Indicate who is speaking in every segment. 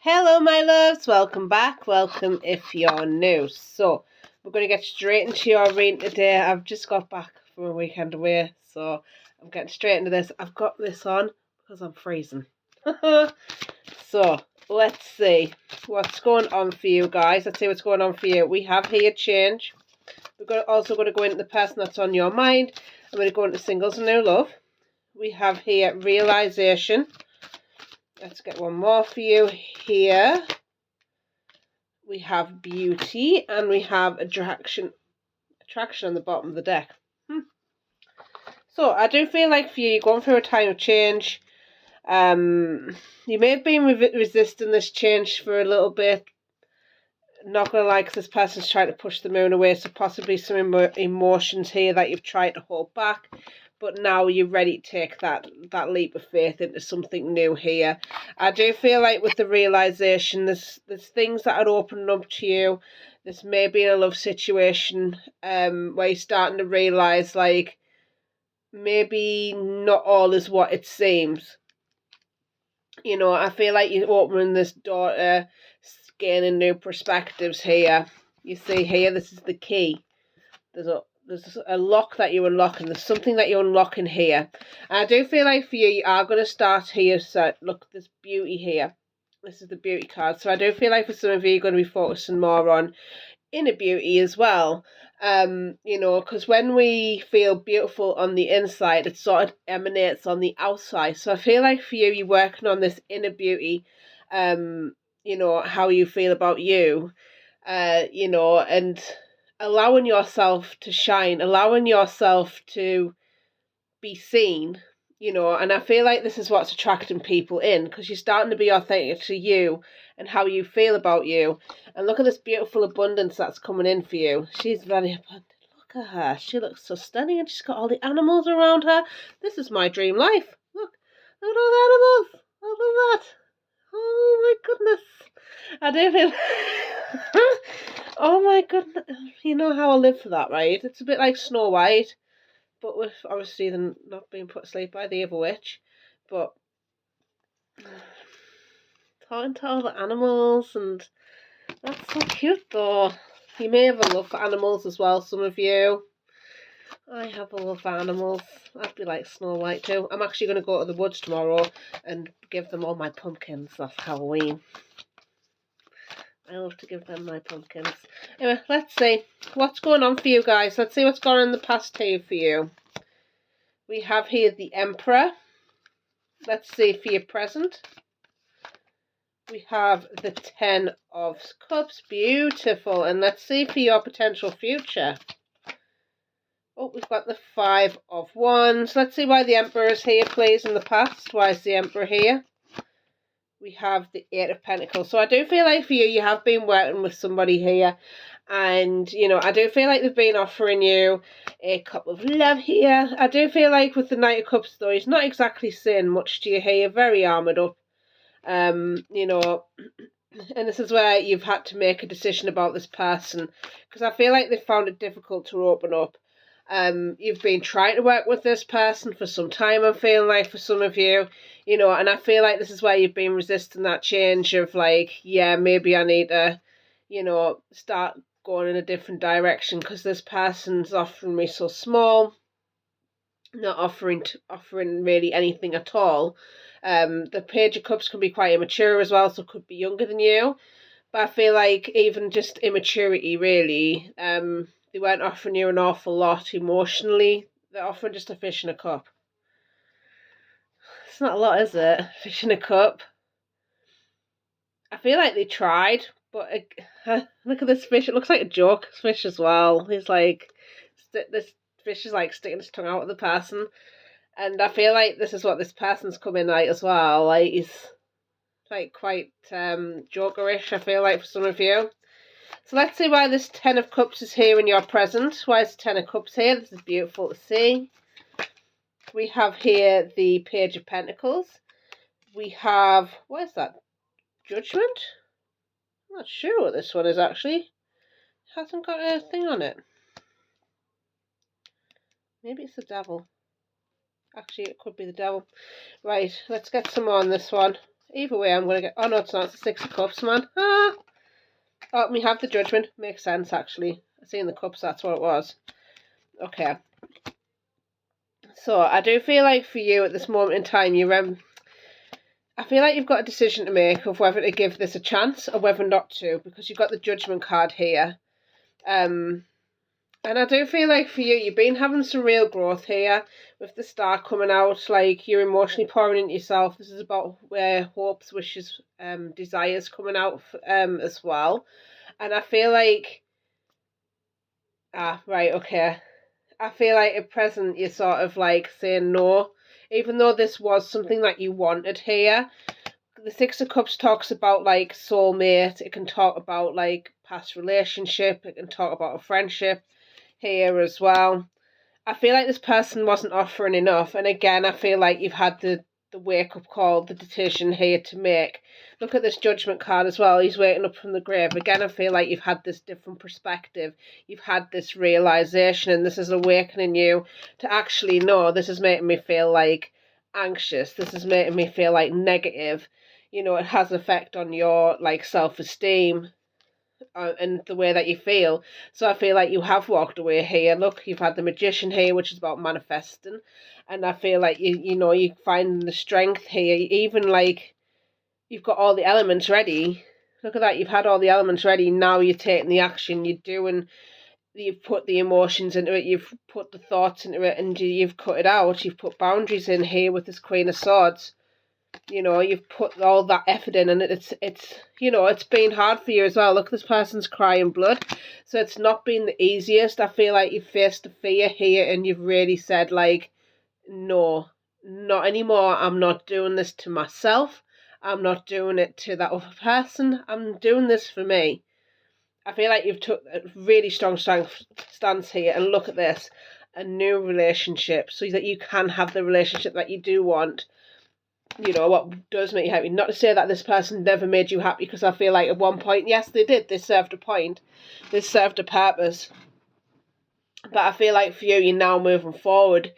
Speaker 1: Hello my loves, welcome back, welcome if you're new. So we're going to get straight into your reading today. I've just got back from a weekend away, so I'm getting straight into this. I've got this on because I'm freezing. So let's see what's going on for you guys. Let's see what's going on for you. We have here change. We're also going to go into the person that's on your mind. I'm going to go into singles and new love. We have here realization. Let's get one more for you here. We have beauty and we have attraction on the bottom of the deck. So I do feel like for you, you're going through a time of change. You may have been resisting this change for a little bit. Not gonna lie, 'cause this person's trying to push the moon away, so possibly some emotions here that you've tried to hold back, but now you're ready to take that leap of faith into something new here. I do feel like with the realization, there's things that are opening up to you. This may be in a love situation where you're starting to realize, like, maybe not all is what it seems. You know, I feel like you're opening this door to gaining new perspectives here. You see here, this is the key. There's a lock that you're unlocking. There's something that you're unlocking here. And I do feel like for you, you are going to start here. So look, there's beauty here. This is the beauty card. So I do feel like for some of you, you're going to be focusing more on inner beauty as well. You know, because when we feel beautiful on the inside, it sort of emanates on the outside. So I feel like for you, you're working on this inner beauty. You know, how you feel about you. You know, and allowing yourself to shine, allowing yourself to be seen, you know. And I feel like this is what's attracting people in, because you're starting to be authentic to you and how you feel about you. And look at this beautiful abundance that's coming in for you. She's very abundant. Look at her. She looks so stunning, and she's got all the animals around her. This is my dream life. Look at all the animals. I love that. Oh my goodness. I do feel oh my goodness. You know how I live for that, right? It's a bit like Snow White, but with obviously them not being put to sleep by the evil witch. But talking to all the animals, and that's so cute though. You may have a love for animals as well, some of you. I have a love for animals. I'd be like Snow White too. I'm actually going to go to the woods tomorrow and give them all my pumpkins. That's Halloween. I love to give them my pumpkins. Anyway, let's see what's going on for you guys. Let's see what's going on in the past here for you. We have here the Emperor. Let's see for your present. We have the Ten of Cups. Beautiful. And let's see for your potential future. Oh, we've got the Five of Wands. Let's see why the Emperor is here, please, in the past. Why is the Emperor here? We have the Eight of Pentacles. So I do feel like for you, you have been working with somebody here. And, you know, I do feel like they've been offering you a cup of love here. I do feel like with the Knight of Cups, though, he's not exactly saying much to you here. You're very armoured up. You know, and this is where you've had to make a decision about this person. Because I feel like they've found it difficult to open up. You've been trying to work with this person for some time, I'm feeling like, for some of you, you know, and I feel like this is where you've been resisting that change of like, yeah, maybe I need to, you know, start going in a different direction, because this person's offering me so small, not offering really anything at all. The Page of Cups can be quite immature as well, so could be younger than you, but I feel like even just immaturity, really, they weren't offering you an awful lot emotionally. They're offering just a fish in a cup. It's not a lot, is it? Fish in a cup. I feel like they tried, but look at this fish. It looks like a joke fish as well. He's like, this fish is like sticking his tongue out at the person. And I feel like this is what this person's coming like as well. Like, he's like quite jokerish, I feel like, for some of you. So let's see why this Ten of Cups is here in your present. Why is the Ten of Cups here? This is beautiful to see. We have here the Page of Pentacles. We have, what is that? Judgment? I'm not sure what this one is actually. It hasn't got a thing on it. Maybe it's the Devil. Actually, it could be the Devil. Right, let's get some more on this one. Either way, I'm going to get... Oh, no, it's not. It's the Six of Cups, man. Ah! Oh, we have the Judgment. Makes sense, actually. I see in the cups, that's what it was. Okay. So, I do feel like for you at this moment in time, I feel like you've got a decision to make of whether to give this a chance or whether not to, because you've got the Judgment card here. And I do feel like for you, you've been having some real growth here with the Star coming out. Like, you're emotionally pouring into yourself. This is about where hopes, wishes, desires coming out as well. And I feel like... right, okay. I feel like at present you're sort of like saying no. Even though this was something that you wanted here. The Six of Cups talks about like soulmate. It can talk about like past relationship. It can talk about a friendship here as well. I feel like this person wasn't offering enough, and again I feel like you've had the wake-up call, the decision here to make. Look at this Judgment card as well. He's waking up from the grave. Again, I feel like you've had this different perspective. You've had this realization, and this is awakening you to actually know this is making me feel like anxious. This is making me feel like negative. You know, it has effect on your like self-esteem and the way that you feel. So I feel like you have walked away here. Look, you've had the Magician here, which is about manifesting, and I feel like you find the strength here. Even like you've got all the elements ready. Look at that, you've had all the elements ready. Now you're taking the action. You've put the emotions into it. You've put the thoughts into it, and you've cut it out. You've put boundaries in here with this Queen of Swords. You know, you've put all that effort in, and it's it's been hard for you as well. Look, this person's crying blood, so it's not been the easiest. I feel like you've faced the fear here, and you've really said like, no, not anymore. I'm not doing this to myself. I'm not doing it to that other person. I'm doing this for me. I feel like you've took a really strong stance here, and look at this, a new relationship, so that you can have the relationship that you do want. You know, what does make you happy. Not to say that this person never made you happy, because I feel like at one point, yes, they did. They served a point. They served a purpose. But I feel like for you, you're now moving forward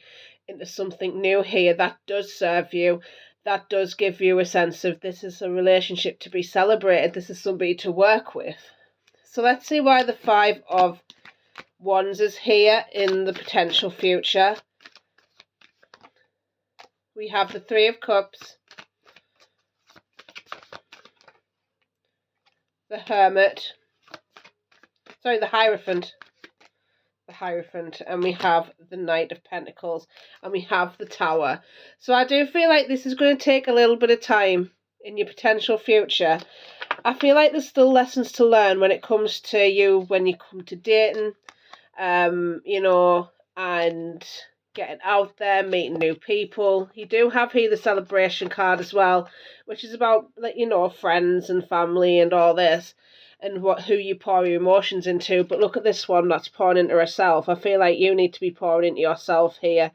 Speaker 1: into something new here that does serve you. That does give you a sense of this is a relationship to be celebrated. This is somebody to work with. So let's see why the Five of Wands is here in the potential future. We have the Three of Cups, the Hermit, sorry, the Hierophant, and we have the Knight of Pentacles, and we have the Tower. So I do feel like this is going to take a little bit of time in your potential future. I feel like there's still lessons to learn when it comes to you, when you come to dating, you know, and getting out there, meeting new people. You do have here the Celebration card as well, which is about, like, you know, friends and family and all this, and who you pour your emotions into. But look at this one that's pouring into herself. I feel like you need to be pouring into yourself here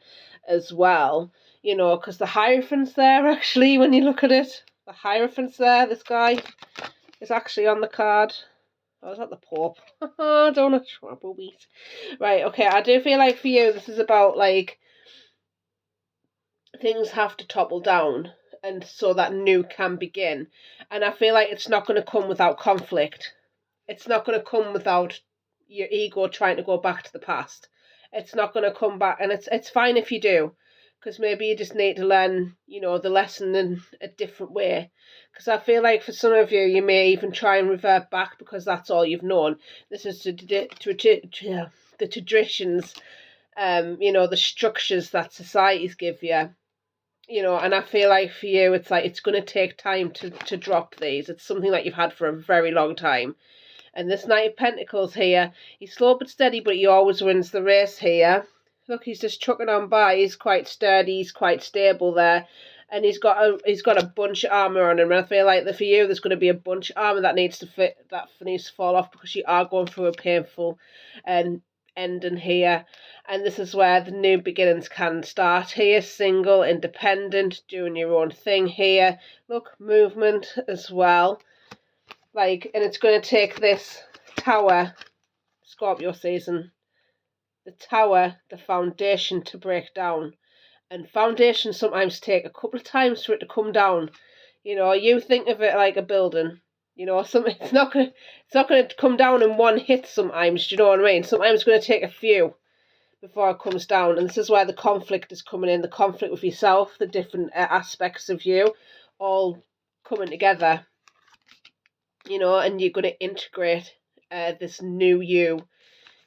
Speaker 1: as well, you know, because the Hierophant's there, actually, when you look at it. The Hierophant's there, this guy is actually on the card. Oh, is that the Pope? Don't trouble beat. Right, okay, I do feel like for you, this is about, like, things have to topple down, and so that new can begin. And I feel like it's not going to come without conflict. It's not going to come without your ego trying to go back to the past. It's not going to come back, and it's fine if you do, because maybe you just need to learn, you know, the lesson in a different way. Because I feel like for some of you, you may even try and revert back because that's all you've known. This is the traditions, you know, the structures that societies give you. You know, and I feel like for you, it's like it's going to take time to drop these. It's something that you've had for a very long time. And this Knight of Pentacles here, he's slow but steady, but he always wins the race here. Look, he's just trucking on by. He's quite sturdy. He's quite stable there. And he's got a bunch of armour on him. And I feel like for you, there's going to be a bunch of armour that needs to fall off, because you are going through a painful ending here. And this is where the new beginnings can start here. Single, independent, doing your own thing here. Look, movement as well. Like, and it's going to take this Tower, Scorpio season, the Tower, the foundation to break down. And foundations sometimes take a couple of times for it to come down. You know, you think of it like a building. You know, it's not gonna come down in one hit sometimes, do you know what I mean? Sometimes it's gonna take a few before it comes down, and this is where the conflict is coming in, the conflict with yourself, the different aspects of you all coming together, you know, and you're going to integrate this new you,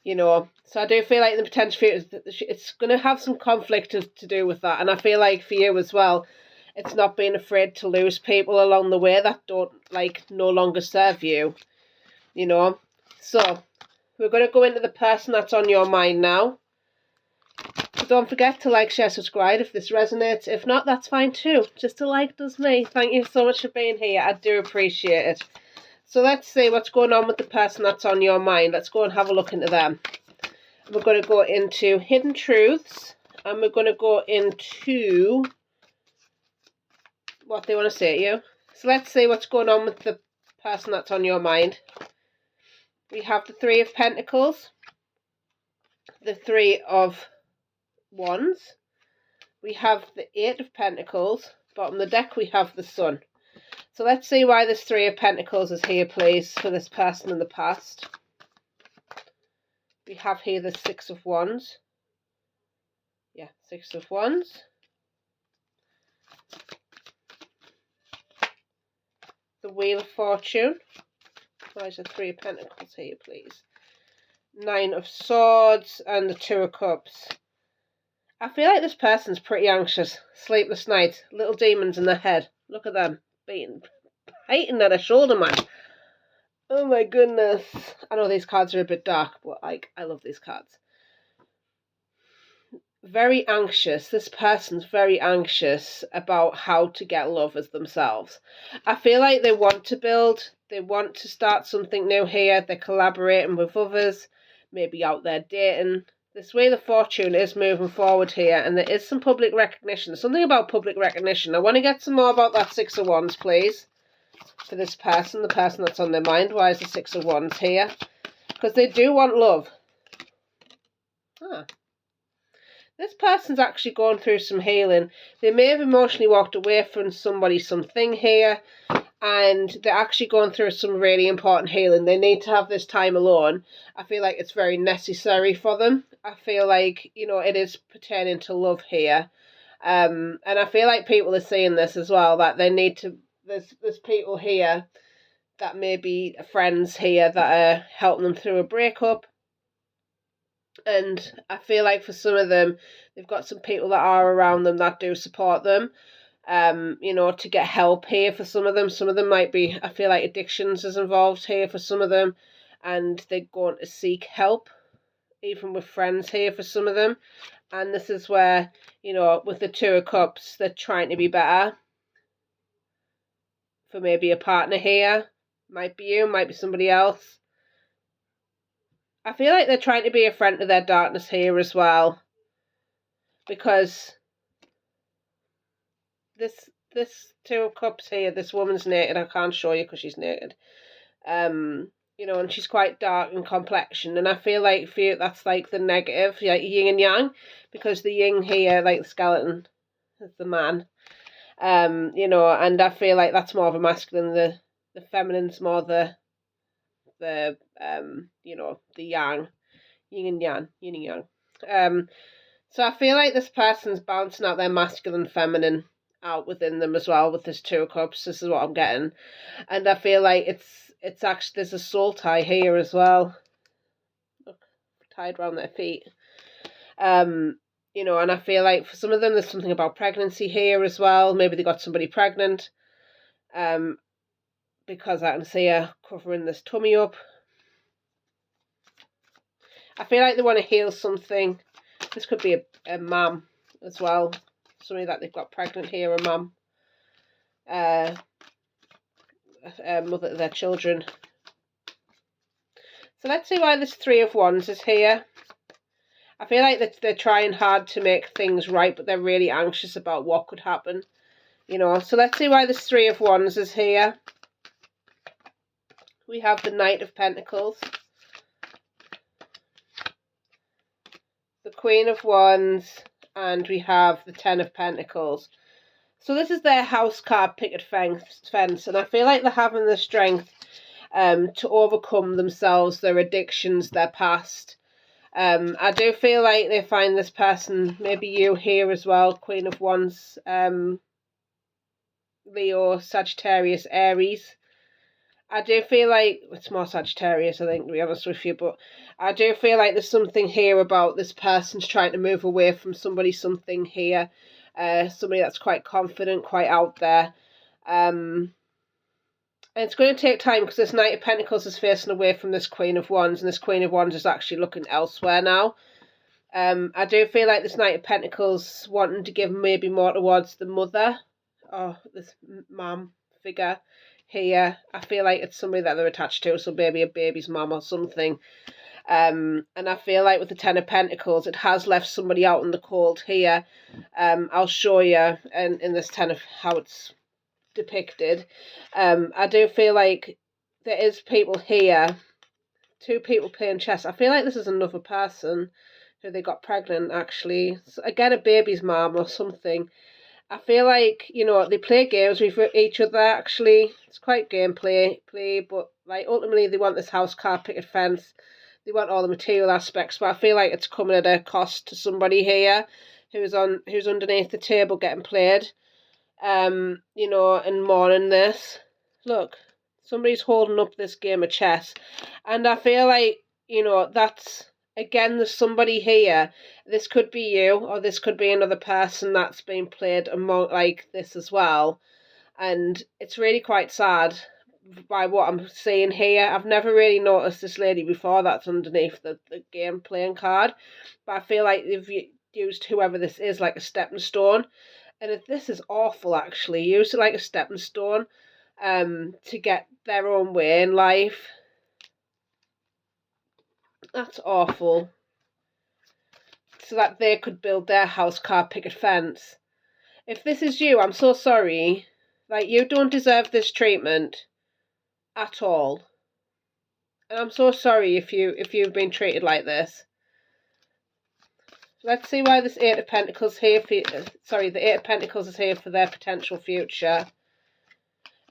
Speaker 1: you know. So I do feel like the potential for you, it's going to have some conflict to do with that, and I feel like for you as well, it's not being afraid to lose people along the way that don't, like, no longer serve you, you know. So we're going to go into the person that's on your mind now. So don't forget to like, share, subscribe if this resonates. If not, that's fine too. Just a like does me. Thank you so much for being here. I do appreciate it. So let's see what's going on with the person that's on your mind. Let's go and have a look into them. We're going to go into hidden truths. And we're going to go into what they want to say to you. So let's see what's going on with the person that's on your mind. We have the Three of Pentacles. The Three of Wands. We have the Eight of Pentacles. Bottom of the deck we have the Sun. So let's see why this Three of Pentacles is here, please, for this person in the past. We have here the Six of Wands. Yeah, Six of Wands. The Wheel of Fortune. Why is the Three of Pentacles here, please? Nine of Swords and the Two of Cups. I feel like this person's pretty anxious. Sleepless nights. Little demons in their head. Look at them. Biting at her shoulder, man. Oh my goodness. I know these cards are a bit dark, but like, I love these cards. Very anxious. This person's very anxious about how to get love as themselves. I feel like they want to build. They want to start something new here. They're collaborating with others. Maybe out there dating. This Wheel of Fortune is moving forward here, and there is some public recognition. Something about public recognition. I want to get some more about that Six of Wands, please, for this person, the person that's on their mind. Why is the Six of Wands here? Because they do want love. This person's actually gone through some healing. They may have emotionally walked away from somebody, something here, and they're actually going through some really important healing. They need to have this time alone. I feel like it's very necessary for them. I feel like, you know, it is pertaining to love here. And I feel like people are seeing this as well, that they need to, there's people here that may be friends here that are helping them through a breakup. And I feel like for some of them, they've got some people that are around them that do support them. You know, to get help here for some of them. Some of them might be, I feel like addictions is involved here for some of them, and they're going to seek help, even with friends here for some of them. And this is where, you know, with the Two of Cups, they're trying to be better for maybe a partner here. Might be you, might be somebody else. I feel like they're trying to be a friend to their darkness here as well, because this Two of Cups here, this woman's naked. I can't show you because she's naked. You know, and she's quite dark in complexion, and I feel like for you that's like the negative, like yin and yang, because the yin here, like the skeleton, is the man. You know, and I feel like that's more of a masculine. The feminine's more the you know, the yang, yin and yang, yin and yang. So I feel like this person's balancing out their masculine, feminine out within them as well with this Two of Cups. This is what I'm getting, and I feel like it's actually, there's a soul tie here as well. Look, tied around their feet. You know, and I feel like for some of them there's something about pregnancy here as well. Maybe they got somebody pregnant. Because I can see her covering this tummy up. I feel like they want to heal something. This could be a mum as well. Somebody that they've got pregnant here, a mum. Mother to their children. So let's see why this Three of Wands is here. I feel like they're trying hard to make things right, but they're really anxious about what could happen. You know, so let's see why this Three of Wands is here. We have the Knight of Pentacles. The Queen of Wands. And we have the Ten of Pentacles. So this is their house card picket fence, and I feel like they're having the strength to overcome themselves, their addictions, their past. I do feel like they find this person, maybe you here as well, Queen of Wands, Leo, Sagittarius, Aries. I do feel like it's more Sagittarius, I think, to be honest with you, but I do feel like there's something here about this person's trying to move away from somebody, something here, somebody that's quite confident, quite out there. And it's going to take time because this Knight of Pentacles is facing away from this Queen of Wands, and this Queen of Wands is actually looking elsewhere now. I do feel like this Knight of Pentacles wanting to give maybe more towards the mother, or this mum figure here. I feel like it's somebody that they're attached to, so maybe a baby's mum or something. And I feel like with the Ten of Pentacles, it has left somebody out in the cold here. I'll show you in this Ten of how it's depicted. I do feel like there is people here, two people playing chess. I feel like this is another person who they got pregnant, actually. So again, a baby's mom or something. I feel like, you know, they play games with each other, actually. It's quite gameplay, but like ultimately they want this house car picket fence. They want all the material aspects, but I feel like it's coming at a cost to somebody here who's underneath the table getting played. You know, and mourning this. Look, somebody's holding up this game of chess. And I feel like, you know, that's, again, there's somebody here. This could be you, or this could be another person that's being played among, like this as well. And it's really quite sad by what I'm seeing here. I've never really noticed this lady before that's underneath the game playing card. But I feel like they've used whoever this is like a stepping stone. And if this is awful, actually, use it like a stepping stone to get their own way in life. That's awful. So that they could build their house car picket fence. If this is you, I'm so sorry. Like, you don't deserve this treatment at all. And I'm so sorry if you've been treated like this. Let's see why this Eight of Pentacles here for the Eight of Pentacles is here for their potential future.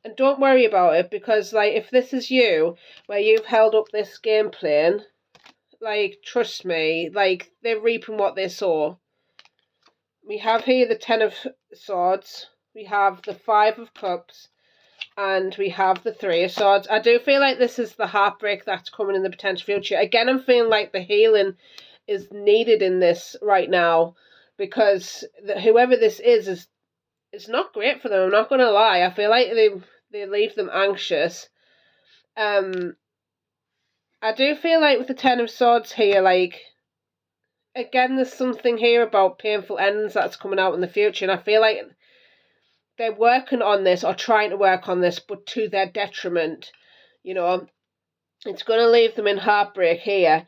Speaker 1: And don't worry about it, because like if this is you, where you've held up this game plan, like trust me, like they're reaping what they sow. We have here the Ten of Swords, we have the Five of Cups, and we have the Three of Swords. I do feel like this is the heartbreak that's coming in the potential future. Again, I'm feeling like the healing is needed in this right now, because whoever this is it's not great for them. I'm not going to lie. I feel like they leave them anxious. I do feel like with the Ten of Swords here, like, again, there's something here about painful endings that's coming out in the future, and I feel like they're working on this or trying to work on this, but to their detriment. You know, it's going to leave them in heartbreak here.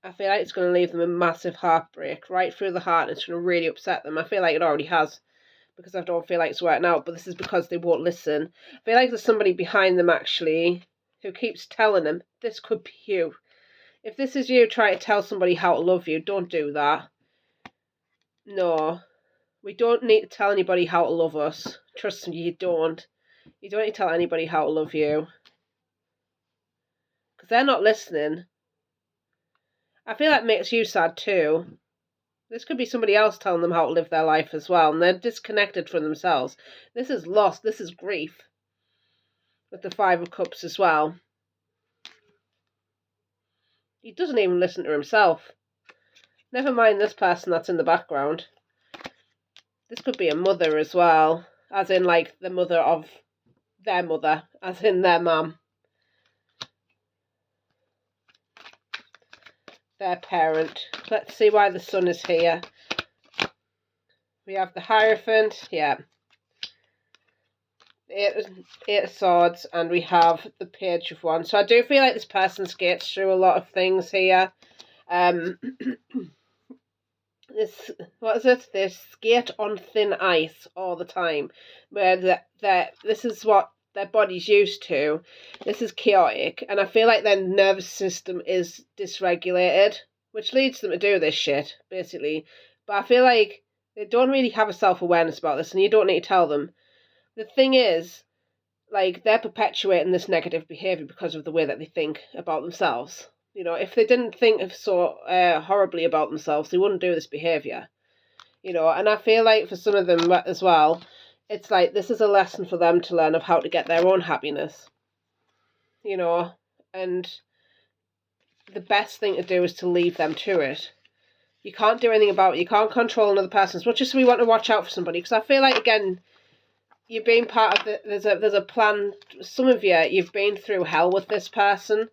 Speaker 1: I feel like it's going to leave them in massive heartbreak right through the heart, and it's going to really upset them. I feel like it already has, because I don't feel like it's working out, but this is because they won't listen. I feel like there's somebody behind them, actually, who keeps telling them, this could be you. If this is you trying to tell somebody how to love you, don't do that. No. We don't need to tell anybody how to love us. Trust me, you don't. You don't need to tell anybody how to love you. Because they're not listening. I feel that makes you sad too. This could be somebody else telling them how to live their life as well, and they're disconnected from themselves. This is loss, this is grief. With the Five of Cups as well. He doesn't even listen to himself. Never mind this person that's in the background. This could be a mother as well, as in like the mother of their mother, as in their mum. Their parent. Let's see why the Sun is here. We have the Hierophant, yeah. Eight of Swords, and we have the Page of Wands. So I do feel like this person skates through a lot of things here. They skate on thin ice all the time. Where this is what their body's used to. This is chaotic, and I feel like their nervous system is dysregulated, which leads them to do this shit, basically. But I feel like they don't really have a self-awareness about this, and you don't need to tell them. The thing is, like, they're perpetuating this negative behaviour because of the way that they think about themselves. You know, if they didn't think so horribly about themselves, they wouldn't do this behaviour. You know, and I feel like for some of them as well, it's like this is a lesson for them to learn of how to get their own happiness. You know, and the best thing to do is to leave them to it. You can't do anything about it. You can't control another person. As much as we want to watch out for somebody, because I feel like, again, you're being part of the, there's a plan. Some of you've been through hell with this person,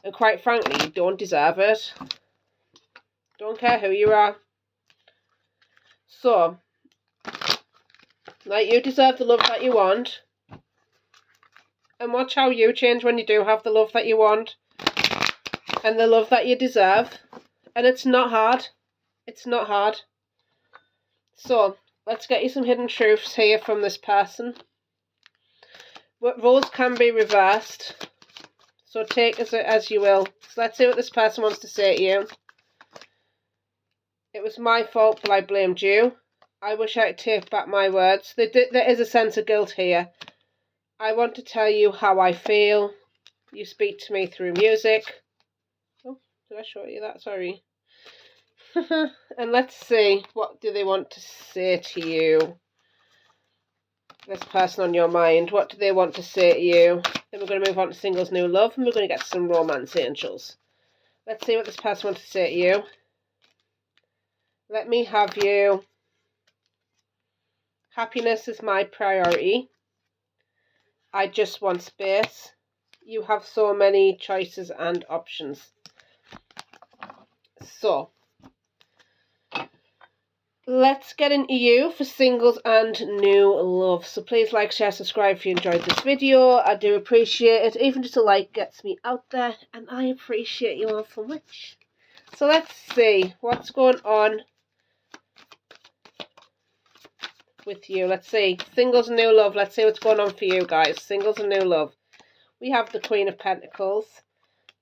Speaker 1: and quite frankly, you don't deserve it. Don't care who you are. So, like, you deserve the love that you want, and watch how you change when you do have the love that you want, and the love that you deserve. And it's not hard. It's not hard. So, let's get you some hidden truths here from this person. What roles can be reversed. So take as you will. So let's see what this person wants to say to you. It was my fault, but I blamed you. I wish I could take back my words. There is a sense of guilt here. I want to tell you how I feel. You speak to me through music. Oh, did I show you that? Sorry. And let's see, what do they want to say to you? This person on your mind, what do they want to say to you? Then we're going to move on to singles new love, and we're going to get some romance angels. Let's see what this person wants to say to you. Let me have you. Happiness is my priority. I just want space. You have so many choices and options. So, let's get into you for singles and new love. So please like, share, subscribe if you enjoyed this video. I do appreciate it. Even just a like gets me out there, and I appreciate you all so much. So let's see what's going on with you. Let's see. Singles and new love. Let's see what's going on for you guys. Singles and new love. We have the Queen of Pentacles,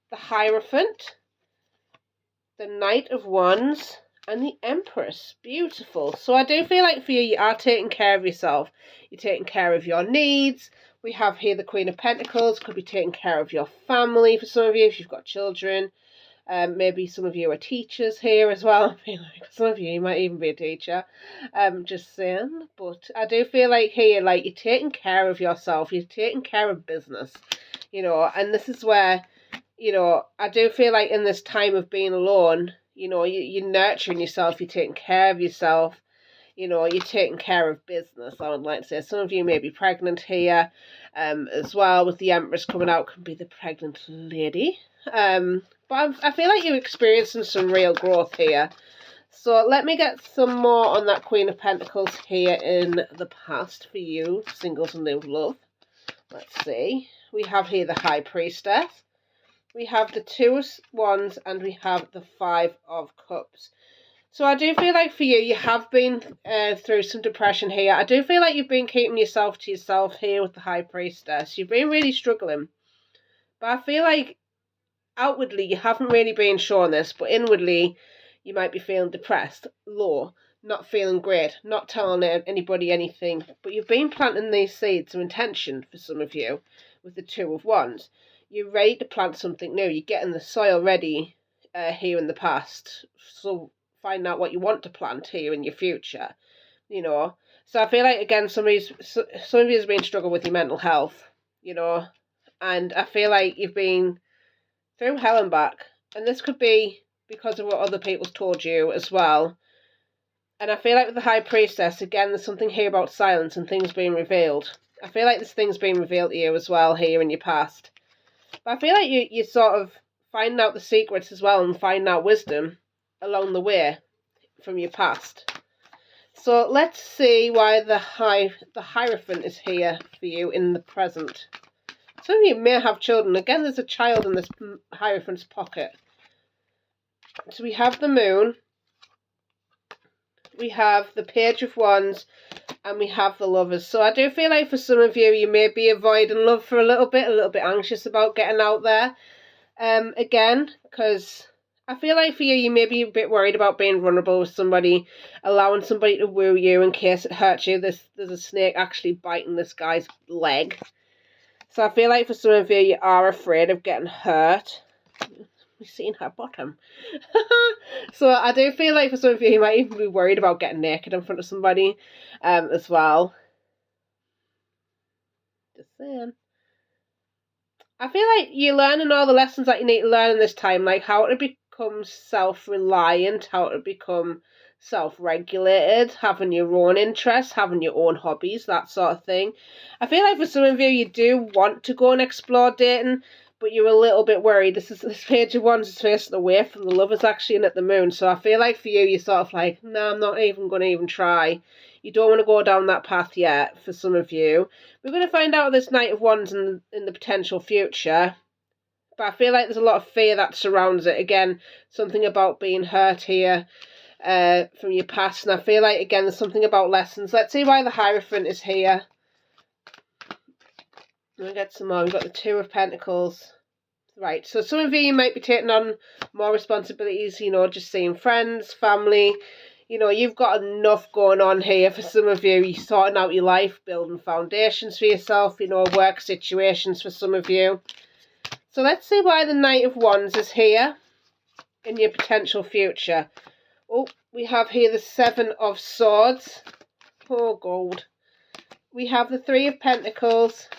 Speaker 1: the Hierophant, the Knight of Wands, and the Empress. Beautiful. So I do feel like for you, you are taking care of yourself. You're taking care of your needs. We have here the Queen of Pentacles. Could be taking care of your family for some of you if you've got children. Maybe some of you are teachers here as well. I feel like some of you might even be a teacher. Just saying. But I do feel like here, like, you're taking care of yourself. You're taking care of business. You know, and this is where, you know, I do feel like in this time of being alone, you know, you're nurturing yourself. You're taking care of yourself. You know, you're taking care of business, I would like to say. Some of you may be pregnant here as well, with the Empress coming out, could be the pregnant lady. But I feel like you're experiencing some real growth here. So let me get some more on that Queen of Pentacles here in the past for you, singles and new love. Let's see. We have here the High Priestess. We have the Two of Wands, and we have the Five of Cups. So I do feel like for you, you have been through some depression here. I do feel like you've been keeping yourself to yourself here with the High Priestess. You've been really struggling. But I feel like outwardly, you haven't really been showing this, but inwardly, you might be feeling depressed, low, not feeling great, not telling anybody anything. But you've been planting these seeds of intention for some of you with the Two of Wands. You're ready to plant something new. You're getting the soil ready here in the past. So find out what you want to plant here in your future, you know. So I feel like, again, some of you have been struggling with your mental health, you know. And I feel like you've been through hell and back, and this could be because of what other people's told you as well. And I feel like with the High Priestess, again, there's something here about silence and things being revealed. I feel like there's things being revealed to you as well here in your past. But I feel like you're sort of finding out the secrets as well, and finding out wisdom along the way from your past. So let's see why the Hierophant is here for you in the present. Some of you may have children. Again, there's a child in this Hierophant's pocket. So we have the Moon. we have the Page of Wands, and we have the Lovers. So I do feel like for some of you, you may be avoiding love for a little bit anxious about getting out there. Again, because I feel like for you, you may be a bit worried about being vulnerable with somebody, allowing somebody to woo you in case it hurts you. There's a snake actually biting this guy's leg. So I feel like for some of you, you are afraid of getting hurt. We've seen her bottom. So I do feel like for some of you, you might even be worried about getting naked in front of somebody as well. Just saying. I feel like you're learning all the lessons that you need to learn in this time, like how to become self-reliant, how to become self-regulated, having your own interests, having your own hobbies, that sort of thing. I feel like for some of you, you do want to go and explore dating, but you're a little bit worried. This Page of Wands is facing away from the Lovers actually and at the Moon. So I feel like for you, you're sort of like, no, I'm not even going to even try. You don't want to go down that path yet for some of you. We're going to find out this Knight of Wands in the potential future. But I feel like there's a lot of fear that surrounds it. Again, something about being hurt here from your past. And I feel like, again, there's something about lessons. Let's see why the Hierophant is here. We'll get some more. We've got the Two of Pentacles. Right, so some of you might be taking on more responsibilities, you know, just seeing friends, family. You know, you've got enough going on here for some of you. You're sorting out your life, building foundations for yourself, you know, work situations for some of you. So let's see why the Knight of Wands is here in your potential future. Oh, we have here the Seven of Swords. Oh, gold. We have the Three of Pentacles.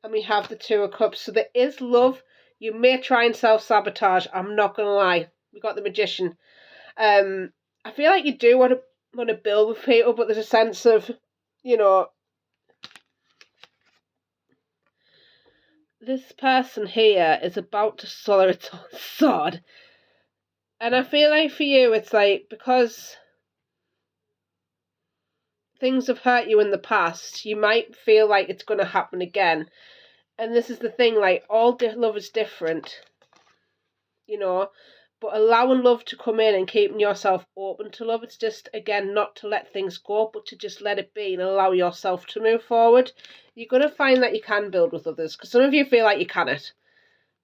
Speaker 1: And we have the Two of Cups. So there is love. You may try and self-sabotage. I'm not going to lie. We got the Magician. I feel like you do want to build with people, but there's a sense of, you know, this person here is about to swallow its own sword. And I feel like for you, it's like, because things have hurt you in the past, you might feel like it's going to happen again. And this is the thing, like, all love is different, you know, but allowing love to come in and keeping yourself open to love, it's just, again, not to let things go, but to just let it be and allow yourself to move forward. You're going to find that you can build with others, because some of you feel like you cannot,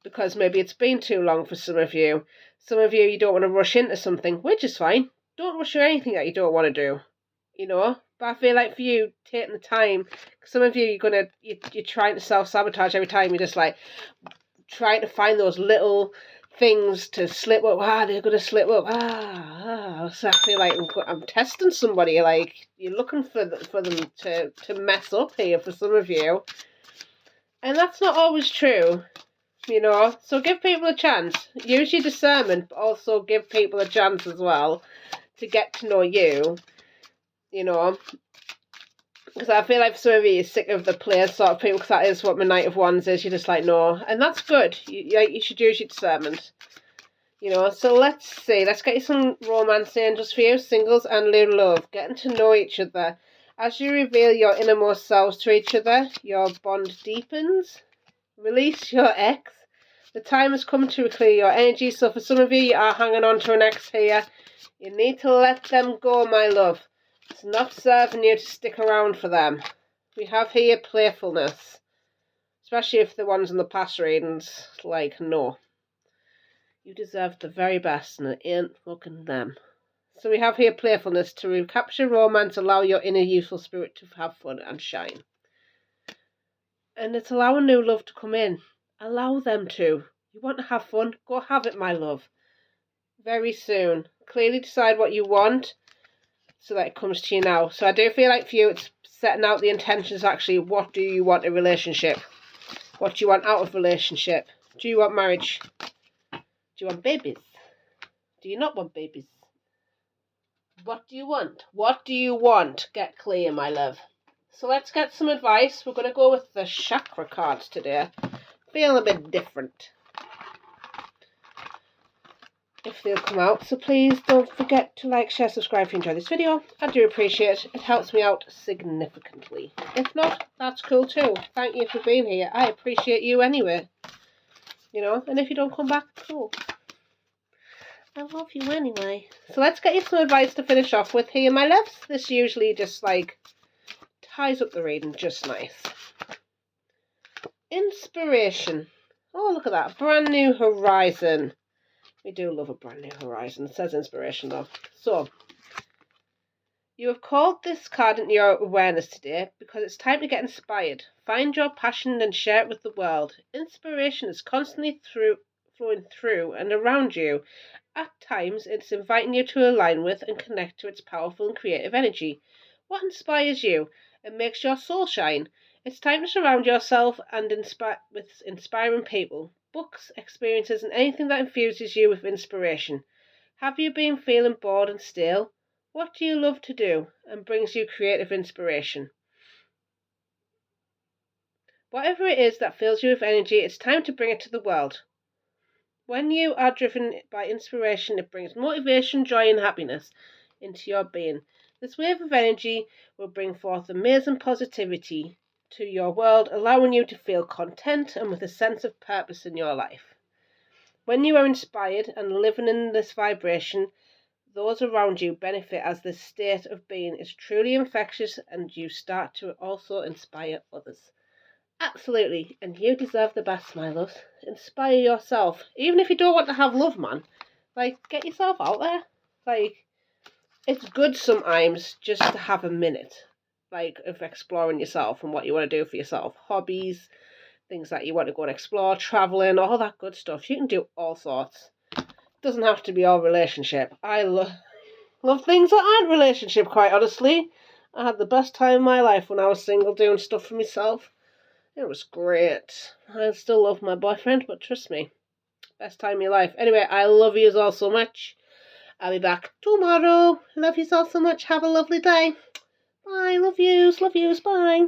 Speaker 1: because maybe it's been too long for some of you. Some of you, you don't want to rush into something, which is fine. Don't rush into anything that you don't want to do, you know. But I feel like for you, taking the time, some of you, you're trying to self-sabotage every time. You're just like trying to find those little things to slip up. They're going to slip up. So I feel like I'm testing somebody. Like, you're looking for them to mess up here for some of you. And that's not always true, you know. So give people a chance. Use your discernment, but also give people a chance as well to get to know you. You know, because I feel like for some of you, you're sick of the player sort of people, because that is what my Knight of Wands is. You're just like, no. And that's good. You should use your discernment. You know, so let's see. Let's get you some romance angels for you, singles and new love. Getting to know each other. As you reveal your innermost selves to each other, your bond deepens. Release your ex. The time has come to clear your energy. So for some of you, you are hanging on to an ex here. You need to let them go, my love. It's not serving you to stick around for them. We have here playfulness. Especially if the ones in the past readings, like, no. You deserve the very best and it ain't fucking them. So we have here playfulness. To recapture romance, allow your inner youthful spirit to have fun and shine. And it's allowing new love to come in. Allow them to. You want to have fun? Go have it, my love. Very soon. Clearly decide what you want, so that it comes to you now. So I do feel like for you, it's setting out the intentions actually. What do you want in a relationship? What do you want out of a relationship? Do you want marriage? Do you want babies? Do you not want babies? What do you want? What do you want? Get clear, my love. So let's get some advice. We're going to go with the chakra cards today. Feel a bit different, if they'll come out. So please don't forget to like, share, subscribe if you enjoy this video. I do appreciate it. It helps me out significantly. If not, that's cool too. Thank you for being here. I appreciate you anyway. You know, and if you don't come back, cool. I love you anyway. So let's get you some advice to finish off with here, my loves. This usually just like ties up the reading just nice. Inspiration. Oh, look at that. Brand new horizon. We do love a brand new horizon. It says inspiration though. So, you have called this card into your awareness today because it's time to get inspired. Find your passion and share it with the world. Inspiration is constantly flowing through and around you. At times, it's inviting you to align with and connect to its powerful and creative energy. What inspires you and makes your soul shine? It's time to surround yourself and with inspiring people, books, experiences, and anything that infuses you with inspiration. Have you been feeling bored and stale? What do you love to do and brings you creative inspiration? Whatever it is that fills you with energy, it's time to bring it to the world. When you are driven by inspiration, it brings motivation, joy, and happiness into your being. This wave of energy will bring forth amazing positivity to your world, allowing you to feel content and with a sense of purpose in your life. When you are inspired and living in this vibration, those around you benefit as this state of being is truly infectious and you start to also inspire others. Absolutely, and you deserve the best, my loves. Inspire yourself. Even if you don't want to have love, man. Like, get yourself out there. Like, it's good sometimes just to have a minute, like, of exploring yourself and what you want to do for yourself. Hobbies, things that you want to go and explore, travelling, all that good stuff. You can do all sorts. Doesn't have to be all relationship. I love things that aren't relationship, quite honestly. I had the best time of my life when I was single doing stuff for myself. It was great. I still love my boyfriend, but trust me, best time of your life. Anyway, I love you all so much. I'll be back tomorrow. Love you all so much. Have a lovely day. Bye. Love yous. Love yous. Bye.